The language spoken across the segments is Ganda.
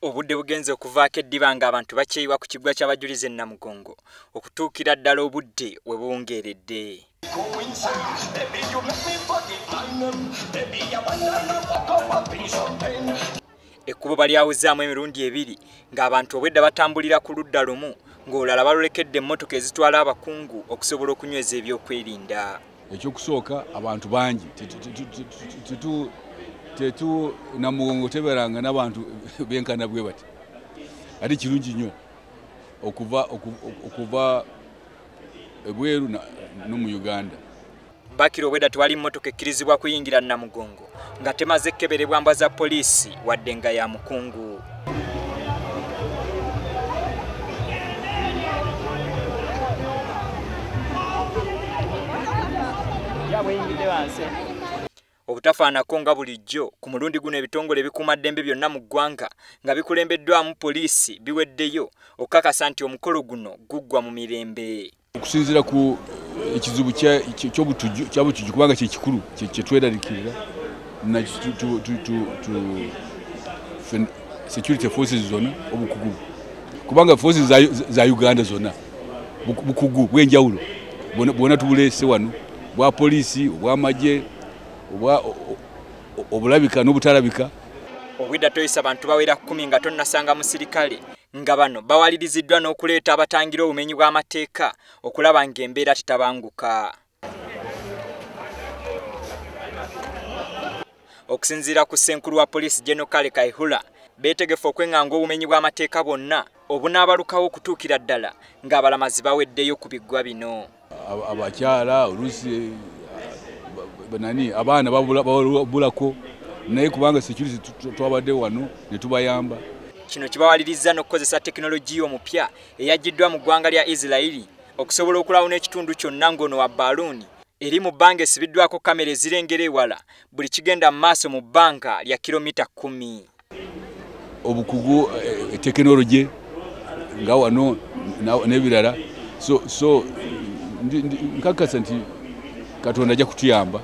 Obudde bugenze okuvaako eddiba nga abantu bakyeyiwa ku kiggwa ky'abajulizi e Namugongo okutuukira ddala obudde we buwungeeredde. Ekkubo balyawuzaamu emirundi ebiri ng'abantu obwedda batambulira ku ludda lumu ng'olulala balolekedde emmotoka ezitwala abakungu okusobola okunyweza ebyokwerinda. Ekyokusooka abantu bangi tetu Namugongo teberanga n'abantu benkana bwe bati ate kirungi nnyo okuva ebweru no mu Uganda. Bakiro obwedda tewali mmotoka ekkirizibwa kuyingira Namugongo nga temaze kkeberebwa mbwa za poliisi wadde nga ya mukungu. Obutafaanako nga bulijjo ku mulundi guno ebitongole ebikuumaddembe byonna mu ggwanga nga bikulembeddwamu poliisi biweddeyo okukakasa nti omukolo guno guggwa mu mirembe. Okusinziira ku ekizibu ky'obutujju kubanga kye kikulu kye tweraliikirira security forces zonna obukugu kubanga forces za Uganda zonna bukugu bw'enjawulo bwonna tubuleese wano bwa poliisi obw'amagye obulabika n'obutalabika. Obwedda toyisa abantu bawera 10 nga tonnasanga musirikale nga bano bawaliriziddwa n'okuleeta abatangira obumenyi bw'amateeka okulaba ng'embeera tetabanguka. Okusinziira ku ssenkulu wa poliisi General Kale Kaihura beetegefu okwenganga obumenyi bw'amateeka bwonna obunaabalukawo okutuukira ddala ng'abalamazi baweddeyo ku biggwa bino. Abakyala oluusi abaana babulako naye kubanga security twabadde wano ne tubayamba. Kino kibawaliriza n'okukozesa tekinologiya omupya eyaggiddwa mu ggwanga lya Isirairi okusobola okulawuna ekitundu kyonna ng'ono wa baaluuni eri mu bbanga esibiddwako kamera ezirengera ewala buli kigenda mu maaso mu bbanga lya kilomita 10. Obukugu tekinologiya nga wano n'ebirala so nkakasa nti Katonda ajja kutuyamba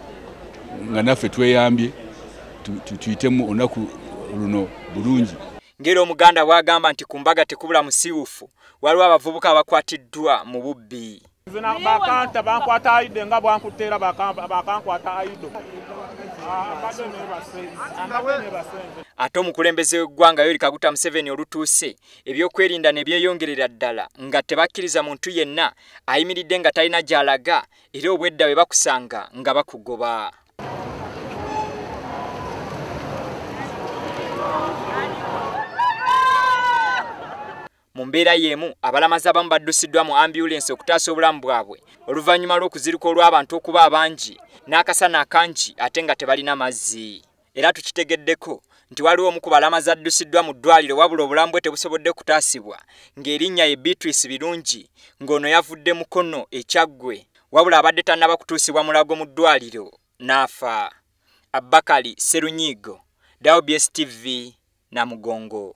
nga naffe tweyambye tuyitemu olunaku luno bulungi. Ngero Omuganda bw'agamba nti ku mbaga tekubula musiiwufu waliwo abavubuka abakwatiddwa mu bubbi. Bakanta bankwata ayidde nga bwankuteera bakankwata ayiddo. Ate omukulembeze w'eggwanga Yoweri Kaguta Museveni olutuuse ebyokwerinda ne byeyongerera ddala nga tebakkiriza muntu yenna ayimiridde nga talina gy'alaga era obwedda bwe bakusanga nga bakugoba. Mu mbeera y'emu abalamazi abamu baddusiddwa mu ambulensi okutaasa obulamu bwabwe oluvannyuma lw'okuzirika olw'abantu okuba abangi n'akasana akangi ate nga tebalina mazzi. Era tukitegeddeko nti waliwo omu ku balamazi addusiddwa mu ddwaliro wabula obulamu bwe tebusobodde kutaasibwa ng'erinnya ye Beatrice Birungi ng'ono yavudde mukono ekyaggwe wabula abadde tannaba kutuusibwa mulago mu ddwaliro n'afa. Abakali Serunyigo, WBS TV, Namugongo.